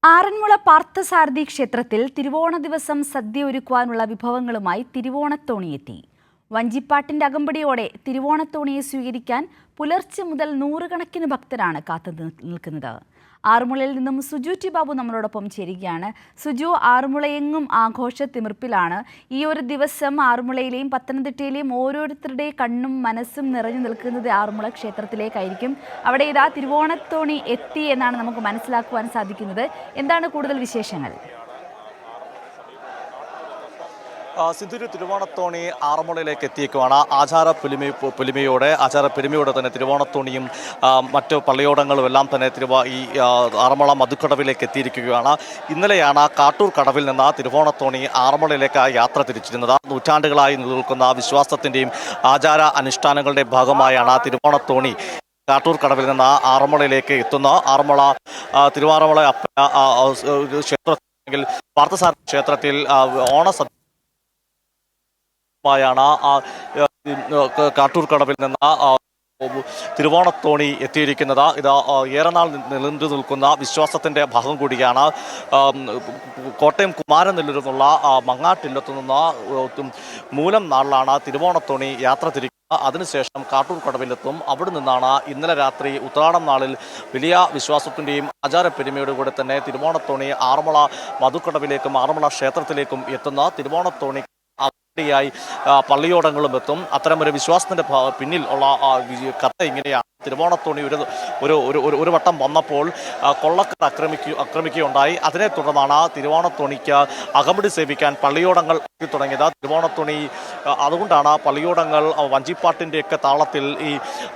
ആറന്മുള പാർത്ഥസാരഥി ക്ഷേത്രത്തിൽ തിരുവോണ ദിവസം സദ്യ ഒരുക്കുവാനുള്ള വിഭവങ്ങളുമായി തിരുവോണത്തോണിയെത്തി. വഞ്ചിപ്പാട്ടിന്റെ അകമ്പടിയോടെ തിരുവോണത്തോണിയെ സ്വീകരിക്കാൻ പുലർച്ചെ മുതൽ നൂറുകണക്കിന് ഭക്തരാണ് കാത്തു നിൽക്കുന്നത്. ആറന്മുളയിൽ നിന്നും സുജു ടി ബാബു നമ്മളോടൊപ്പം ചേരുകയാണ്. സുജു, ആറന്മുളയെങ്ങും ആഘോഷത്തിമിർപ്പിലാണ്. ഈ ഒരു ദിവസം ആറന്മുളയിലെയും പത്തനംതിട്ടയിലെയും ഓരോരുത്തരുടെയും കണ്ണും മനസ്സും നിറഞ്ഞു നിൽക്കുന്നത് ആറന്മുള ക്ഷേത്രത്തിലേക്കായിരിക്കും. അവിടെ ഇതാ തിരുവോണത്തോണി എത്തി എന്നാണ് നമുക്ക് മനസ്സിലാക്കുവാൻ സാധിക്കുന്നത്. എന്താണ് കൂടുതൽ വിശേഷങ്ങൾ? സിന്ധുരു, തിരുവോണത്തോണി ആറന്മുളയിലേക്ക് എത്തിയേക്കുവാണ്. ആചാരപ്പെരുമയോടെ തന്നെ തിരുവോണത്തോണിയും മറ്റു പള്ളിയോടങ്ങളും എല്ലാം തന്നെ ഈ ആറന്മുള മധുക്കടവിലേക്ക് എത്തിയിരിക്കുകയാണ്. ഇന്നലെയാണ് കാട്ടൂർ കടവിൽ നിന്ന് തിരുവോണത്തോണി ആറന്മുളയിലേക്ക് യാത്ര തിരിച്ചിരുന്നത്. നൂറ്റാണ്ടുകളായി നിലനിൽക്കുന്ന വിശ്വാസത്തിൻ്റെയും ആചാര അനുഷ്ഠാനങ്ങളുടെ ഭാഗമായാണ് തിരുവോണത്തോണി കാട്ടൂർ കടവിൽ നിന്ന് ആറന്മുളയിലേക്ക് എത്തുന്ന. ആറന്മുള തിരുവാറന്മുള ക്ഷേത്രത്തിൽ പാർത്ഥസാരഥി ക്ഷേത്രത്തിൽ ഓണസദ്യ കാട്ടൂർ കടവിൽ നിന്ന് തിരുവോണത്തോണി എത്തിയിരിക്കുന്നത്. ഇത് ഏറെ നാൾ നിലനിന്നു നിൽക്കുന്ന വിശ്വാസത്തിൻ്റെ ഭാഗം കൂടിയാണ്. കോട്ടയം കുമാരനെല്ലൂരിൽ നിന്നുള്ള മങ്ങാട്ടില്ലത്തു നിന്ന് മൂലം നാളിലാണ് തിരുവോണത്തോണി യാത്ര തിരിക്കുന്നത്. അതിനുശേഷം കാട്ടൂർ കടവിലെത്തും. അവിടെ നിന്നാണ് ഇന്നലെ രാത്രി ഉത്രാടം നാളിൽ വലിയ വിശ്വാസത്തിൻ്റെയും ആചാരപ്പെരുമയോടു കൂടെ തന്നെ തിരുവോണത്തോണി ആറന്മുള മധുക്കടവിലേക്കും ആറന്മുള ക്ഷേത്രത്തിലേക്കും എത്തുന്ന. തിരുവോണത്തോണി ായി പള്ളിയോടങ്ങളും എത്തും. അത്തരമൊരു വിശ്വാസത്തിന്റെ പിന്നിൽ ഉള്ള കഥ ഇങ്ങനെയാണ്. തിരുവോണത്തോണി ഒരു വട്ടം വന്നപ്പോൾ കൊള്ളക്കാർ ആക്രമിക്കുകയുണ്ടായി. അതിനെ തുടർന്നാണ് തിരുവോണത്തോണിക്ക് അകമ്പടി സേവിക്കാൻ പള്ളിയോടങ്ങൾ എത്തി തുടങ്ങിയത്. തിരുവോണത്തോണി അതുകൊണ്ടാണ് പള്ളിയോടങ്ങൾ വഞ്ചിപ്പാട്ടിൻ്റെയൊക്കെ താളത്തിൽ ഈ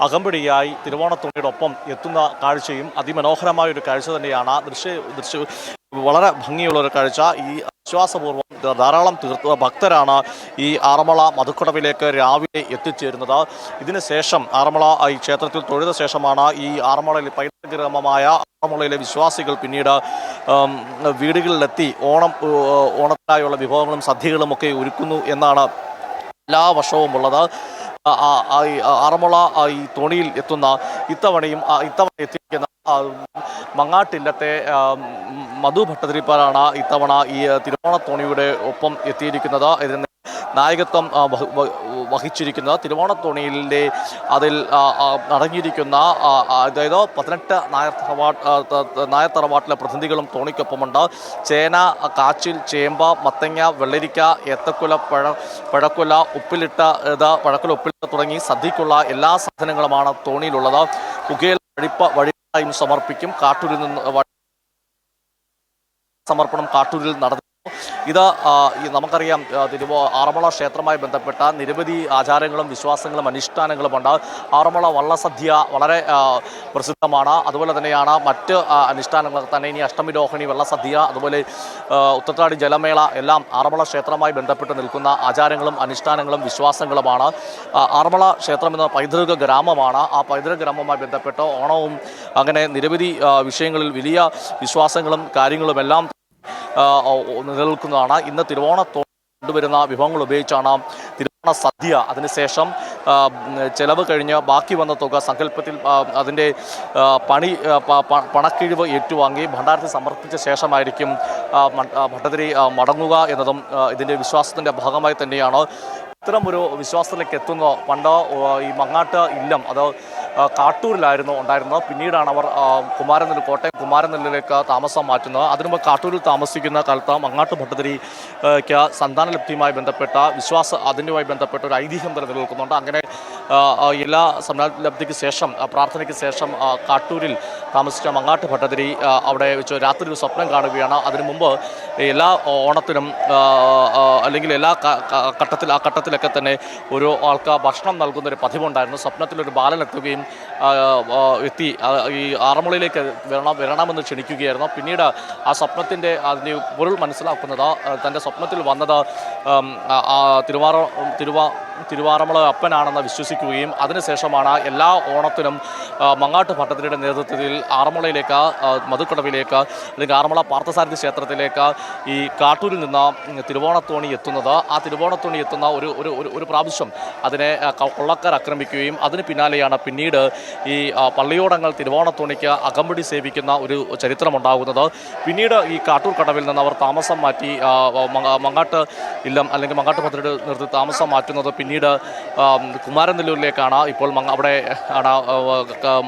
അകമ്പടിയായി തിരുവോണത്തോണിയുടെ ഒപ്പം എത്തുന്ന കാഴ്ചയും അതിമനോഹരമായ ഒരു കാഴ്ച തന്നെയാണ്. വളരെ ഭംഗിയുള്ള ഒരു കാഴ്ച. ഈ വിശ്വാസപൂർവ്വം ധാരാളം ഭക്തരാണ് ഈ ആറന്മുള മധുക്കടവിലേക്ക് രാവിലെ എത്തിച്ചേരുന്നത്. ഇതിനുശേഷം ആറന്മുള ഈ ക്ഷേത്രത്തിൽ തൊഴുത ശേഷമാണ് ഈ ആറന്മുളയിൽ പൈതൃക ഗ്രാമമായ ആറന്മുളയിലെ വിശ്വാസികൾ പിന്നീട് വീടുകളിലെത്തി ഓണത്തിനായുള്ള വിഭവങ്ങളും സദ്യകളും ഒക്കെ ഒരുക്കുന്നു എന്നാണ് എല്ലാ വർഷവും ഉള്ളത്. ആറന്മുള ഈ തോണിയിൽ എത്തുന്ന ഇത്തവണ എത്തിയിരിക്കുന്ന മങ്ങാട്ടില്ലത്തെ മധു ഭട്ടതിരിപ്പാടാണ് ഇത്തവണ ഈ തിരുവോണത്തോണിയുടെ ഒപ്പം എത്തിയിരിക്കുന്നത്. ഇതിന് നായകത്വം വഹിച്ചിരിക്കുന്നത് തിരുവോണത്തോണിയിലെ അതിൽ അടങ്ങിയിരിക്കുന്ന അതായത് 18 നായർ തറവാട്ടിലെ പ്രതിനിധികളും തോണിക്കൊപ്പമുണ്ട്. ചേന, കാച്ചിൽ, ചേമ്പ, മത്തങ്ങ, വെള്ളരിക്ക, ഏത്തക്കുല, പഴക്കുല, പഴക്കുല ഉപ്പിലിട്ട തുടങ്ങി സദ്യക്കുള്ള എല്ലാ സാധനങ്ങളുമാണ് തോണിയിലുള്ളത്. പുകയിൽ വഴിപാടായും സമർപ്പിക്കും. കാട്ടൂരിൽ നിന്ന് സമർപ്പണം കാട്ടൂരിൽ നടന്നു. ഇത് നമുക്കറിയാം, ആറന്മുള ക്ഷേത്രവുമായി ബന്ധപ്പെട്ട നിരവധി ആചാരങ്ങളും വിശ്വാസങ്ങളും അനുഷ്ഠാനങ്ങളുമുണ്ട്. ആറന്മുള വള്ളസദ്യ വളരെ പ്രസിദ്ധമാണ്. അതുപോലെ തന്നെയാണ് മറ്റ് അനുഷ്ഠാനങ്ങൾ തന്നെ. ഇനി അഷ്ടമി രോഹിണി, വെള്ളസദ്യ, അതുപോലെ ഉത്രട്ടാടി ജലമേള എല്ലാം ആറന്മുള ക്ഷേത്രവുമായി ബന്ധപ്പെട്ട് നിൽക്കുന്ന ആചാരങ്ങളും അനുഷ്ഠാനങ്ങളും വിശ്വാസങ്ങളുമാണ്. ആറന്മുള ക്ഷേത്രം എന്ന പൈതൃക ഗ്രാമമാണ്. ആ പൈതൃക ഗ്രാമവുമായി ബന്ധപ്പെട്ട് ഓണവും അങ്ങനെ നിരവധി വിഷയങ്ങളിൽ വലിയ വിശ്വാസങ്ങളും കാര്യങ്ങളുമെല്ലാം നിലനിൽക്കുന്നതാണ്. ഇന്ന് തിരുവോണത്തോണി കൊണ്ടുവരുന്ന വിഭവങ്ങൾ ഉപയോഗിച്ചാണ് തിരുവോണ സദ്യ. അതിനുശേഷം ചെലവ് കഴിഞ്ഞ് ബാക്കി വന്ന തുക സങ്കല്പത്തിൽ അതിൻ്റെ പണക്കിഴിവ് ഏറ്റുവാങ്ങി ഭണ്ഡാരത്തിൽ സമർപ്പിച്ച ശേഷമായിരിക്കും ഭട്ടതിരി മടങ്ങുക എന്നതും ഇതിൻ്റെ വിശ്വാസത്തിൻ്റെ ഭാഗമായി തന്നെയാണ്. ഇത്തരം ഒരു വിശ്വാസത്തിലേക്ക് എത്തുന്ന പണ്ട് ഈ മങ്ങാട്ട് ഇല്ലം അത് കാട്ടൂരിലായിരുന്നു ഉണ്ടായിരുന്നത്. പിന്നീടാണ് അവർ കോട്ടയം കുമാരനെല്ലിലേക്ക് താമസം മാറ്റുന്നത്. അതിനുമുമ്പ് കാട്ടൂരിൽ താമസിക്കുന്ന കാലത്ത് മങ്ങാട്ട് ഭട്ടതിരിക്ക് സന്താനലബ്ധിയുമായി ബന്ധപ്പെട്ട അതിനുമായി ബന്ധപ്പെട്ട ഒരു ഐതിഹ്യം തന്നെ നിലനിൽക്കുന്നുണ്ട്. അങ്ങനെ എല്ലാ സന്താനലബ്ധിക്ക് ശേഷം പ്രാർത്ഥനയ്ക്ക് ശേഷം കാട്ടൂരിൽ താമസിച്ച മങ്ങാട്ട് ഭട്ടതിരി അവിടെ വെച്ച് രാത്രി ഒരു സ്വപ്നം കാണുകയാണ്. അതിനു മുമ്പ് എല്ലാ ഓണത്തിനും അല്ലെങ്കിൽ എല്ലാ ഘട്ടത്തിലൊക്കെ തന്നെ ഒരു ആൾക്ക് ഭക്ഷണം നൽകുന്നൊരു പതിവുണ്ടായിരുന്നു. സ്വപ്നത്തിലൊരു ബാലൻ എത്തുകയും എത്തി ഈ ആറന്മുളയിലേക്ക് വരണമെന്ന് ക്ഷണിക്കുകയായിരുന്നു. പിന്നീട് ആ സ്വപ്നത്തിൻ്റെ അതിൻ്റെ പൊരുൾ മനസ്സിലാക്കുന്നത് തൻ്റെ സ്വപ്നത്തിൽ വന്നത് തിരുവാറന്മുള അപ്പനാണെന്ന് വിശ്വസിക്കുകയും അതിനുശേഷമാണ് എല്ലാ ഓണത്തിനും മങ്ങാട്ട് ഭട്ടതിരിയുടെ നേതൃത്വത്തിൽ ആറന്മുളയിലേക്ക് മധുക്കടവിലേക്ക് അല്ലെങ്കിൽ ആറന്മുള പാർത്ഥസാരഥി ക്ഷേത്രത്തിലേക്ക് ഈ കാട്ടൂരിൽ നിന്ന് തിരുവോണത്തോണി എത്തുന്നത്. ആ തിരുവോണത്തോണി എത്തുന്ന ഒരു പ്രാവശ്യം അതിനെ കൊള്ളക്കാർ ആക്രമിക്കുകയും അതിന് പിന്നാലെയാണ് പിന്നീട് ഈ പള്ളിയോടങ്ങൾ തിരുവോണത്തോണിക്ക് അകമ്പടി സേവിക്കുന്ന ഒരു ചരിത്രമുണ്ടാകുന്നത്. പിന്നീട് ഈ കാട്ടൂർ കടവിൽ നിന്ന് അവർ താമസം മാറ്റി മങ്ങാട്ട് ഇല്ലം അല്ലെങ്കിൽ മങ്ങാട്ട് ഭദ്രയുടെ നേതൃത്വത്തിൽ താമസം മാറ്റുന്നത് പിന്നീട് കുമാരനെല്ലൂരിലേക്കാണ്. ഇപ്പോൾ അവിടെ ആണ്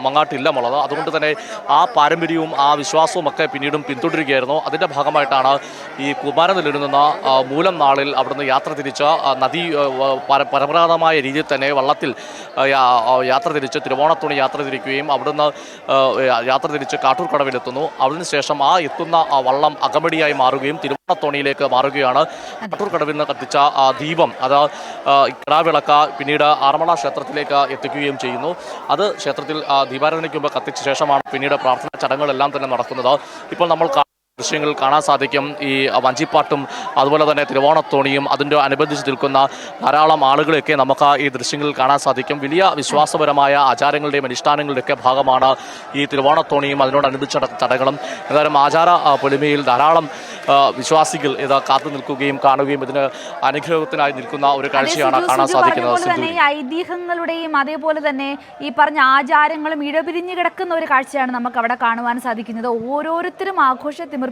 മങ്ങാട്ട് ഇല്ലമുള്ളത്. അതുകൊണ്ട് തന്നെ ആ പാരമ്പര്യവും ആ വിശ്വാസവും ഒക്കെ പിന്നീടും പിന്തുടരുകയായിരുന്നു. അതിൻ്റെ ഭാഗമായിട്ടാണ് ഈ കുമാരനെല്ലൂരിൽ നിന്ന് മൂലം നാളിൽ അവിടുന്ന് യാത്ര തിരിച്ച് നദി പരമ്പരാഗതമായ രീതിയിൽ തന്നെ വള്ളത്തിൽ യാത്ര തിരിച്ച് തിരുവോണത്തോണി യാത്ര തിരിക്കുകയും അവിടുന്ന് യാത്ര തിരിച്ച് കാട്ടൂർ കടവിലെത്തുന്നു. അതിനുശേഷം ആ എത്തുന്ന ആ വള്ളം അകമ്പടിയായി മാറുകയും തിരുവോണത്തോണിയിലേക്ക് മാറുകയാണ്. കാട്ടൂർ കടവിൽ നിന്ന് കത്തിച്ച ദീപം അത് കിടാവിളക്ക് പിന്നീട് ആറന്മുള ക്ഷേത്രത്തിലേക്ക് എത്തിക്കുകയും ചെയ്യുന്നു. അത് ക്ഷേത്രത്തിൽ ദീപാരാധനയ്ക്ക് മുമ്പ് കത്തിച്ച ശേഷമാണ് പിന്നീട് പ്രാർത്ഥനാ ചടങ്ങുകളെല്ലാം തന്നെ നടക്കുന്നത്. ഇപ്പോൾ നമ്മൾ ദൃശ്യങ്ങളിൽ കാണാൻ സാധിക്കും ഈ വഞ്ചിപ്പാട്ടും അതുപോലെ തന്നെ തിരുവോണത്തോണിയും അതിൻ്റെ അനുബന്ധിച്ച് നിൽക്കുന്ന ധാരാളം ആളുകളെയൊക്കെ നമുക്ക് ഈ ദൃശ്യങ്ങളിൽ കാണാൻ സാധിക്കും. വലിയ വിശ്വാസപരമായ ആചാരങ്ങളുടെയും അനുഷ്ഠാനങ്ങളുടെയൊക്കെ ഭാഗമാണ് ഈ തിരുവോണത്തോണിയും അതിനോടനുബന്ധിച്ച ചടങ്ങുകളും. ഏതായാലും ആചാര പൊലിമയിൽ ധാരാളം വിശ്വാസികൾ ഇത് കാത്തു നിൽക്കുകയും കാണുകയും ഇതിന് അനുഗ്രഹത്തിനായി നിൽക്കുന്ന ഒരു കാഴ്ചയാണ് കാണാൻ സാധിക്കുന്നത്. ഈ ഐതിഹ്യങ്ങളുടെയും അതേപോലെ തന്നെ ഈ പറഞ്ഞ ആചാരങ്ങളും ഇടപിരിഞ്ഞു കിടക്കുന്ന ഒരു കാഴ്ചയാണ് നമുക്ക് അവിടെ കാണുവാൻ സാധിക്കുന്നത്. ഓരോരുത്തരും ആഘോഷ തിമിർപ്പിലാണ്.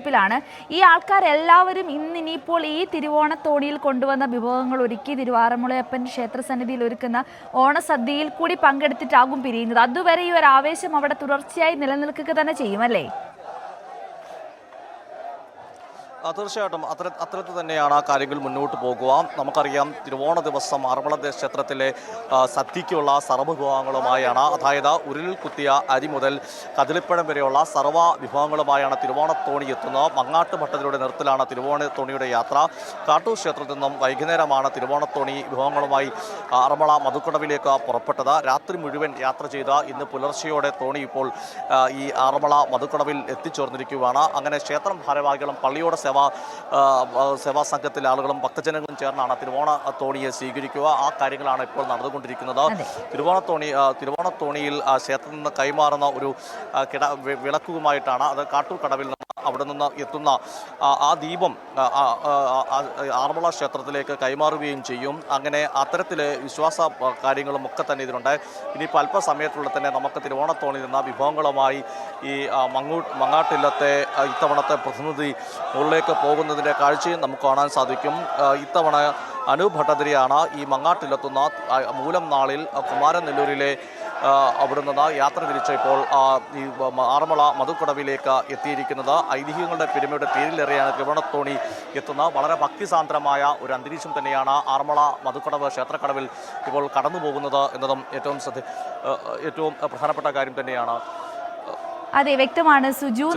ഈ ആൾക്കാരെല്ലാവരും ഇന്നിപ്പോൾ ഈ തിരുവോണത്തോണിയിൽ കൊണ്ടുവന്ന വിഭവങ്ങൾ ഒരുക്കി തിരുവാറന്മുളയപ്പൻ ക്ഷേത്രസന്നിധിയിൽ ഒരുക്കുന്ന ഓണസദ്യയിൽ കൂടി പങ്കെടുത്തിട്ടാകും പിരിയുന്നത്. അതുവരെ ഈ ഒരു ആവേശം അവിടെ തുടർച്ചയായി നിലനിൽക്കുക തന്നെ ചെയ്യുമല്ലേ? തീർച്ചയായിട്ടും അത്തരത്തിൽ തന്നെയാണ് ആ കാര്യങ്ങൾ മുന്നോട്ട് പോകുക. നമുക്കറിയാം തിരുവോണ ദിവസം ആറന്മുള ക്ഷേത്രത്തിലെ സദ്യയ്ക്കുള്ള സർവ്വവിഭവങ്ങളുമായാണ്, അതായത് ഉരുളിൽ കുത്തിയ അരി മുതൽ കദളിപ്പഴം വരെയുള്ള സർവ്വ വിഭവങ്ങളുമായാണ് തിരുവോണത്തോണി എത്തുന്നത്. മങ്ങാട്ട് ഭട്ടതിരിയുടെ നേതൃത്വത്തിലാണ് തിരുവോണത്തോണിയുടെ യാത്ര. കാട്ടൂർ ക്ഷേത്രത്തിൽ നിന്നും വൈകുന്നേരമാണ് തിരുവോണത്തോണി വിഭവങ്ങളുമായി ആറന്മുള മധുക്കടവിലേക്ക് പുറപ്പെട്ടത്. രാത്രി മുഴുവൻ യാത്ര ചെയ്ത ഇന്ന് പുലർച്ചെയോടെ തോണി ഇപ്പോൾ ഈ ആറന്മുള മധുക്കടവിൽ എത്തിച്ചേർന്നിരിക്കുകയാണ്. അങ്ങനെ ക്ഷേത്രം ഭാരവാഹികളും പള്ളിയോട് സേവാ സംഘത്തിലെ ആളുകളും ഭക്തജനങ്ങളും ചേർന്നാണ് തിരുവോണത്തോണിയെ സ്വീകരിക്കുക. ആ കാര്യങ്ങളാണ് ഇപ്പോൾ നടന്നുകൊണ്ടിരിക്കുന്നത്. തിരുവോണത്തോണിയിൽ ക്ഷേത്രത്തിൽ നിന്ന് കൈമാറുന്ന ഒരു വിളക്കുമായിട്ടാണ് അത് കാട്ടൂർ കടവിൽ നിന്ന് അവിടെ നിന്ന് എത്തുന്ന ആ ദീപം ആറന്മുള ക്ഷേത്രത്തിലേക്ക് കൈമാറുകയും ചെയ്യും. അങ്ങനെ അത്തരത്തിലെ വിശ്വാസ കാര്യങ്ങളും ഒക്കെ തന്നെ ഇതിനുണ്ട്. ഇനിയിപ്പോൾ അല്പസമയത്തുള്ളിൽ തന്നെ നമുക്ക് തിരുവോണത്തോണിൽ നിന്ന് വിഭവങ്ങളുമായി ഈ മങ്ങാട്ടില്ലത്തെ ഇത്തവണത്തെ പ്രതിനിധി മുകളിലേക്ക് പോകുന്നതിൻ്റെ കാഴ്ചയും നമുക്ക് കാണാൻ സാധിക്കും. ഇത്തവണ അനൂപ് ഭട്ടതിരിയാണ് ഈ മങ്ങാട്ടിലെത്തുന്ന മൂലം നാളിൽ കുമാരനെല്ലൂരിലെ അവിടെ നിന്ന് യാത്ര തിരിച്ച് ഇപ്പോൾ ഈ ആറന്മുള മധുക്കടവിലേക്ക് എത്തിയിരിക്കുന്നത്. ഐതിഹ്യങ്ങളുടെ പെരുമയുടെ പേരിലേറെയാണ് തിരുവോണത്തോണി എത്തുന്ന വളരെ ഭക്തിസാന്ദ്രമായ ഒരു അന്തരീക്ഷം തന്നെയാണ് ആറന്മുള മധുക്കടവ് ക്ഷേത്രക്കടവിൽ ഇപ്പോൾ കടന്നു പോകുന്നത് എന്നതും ഏറ്റവും പ്രധാനപ്പെട്ട കാര്യം തന്നെയാണ്. അതെ, വ്യക്തമാണ് സുജു.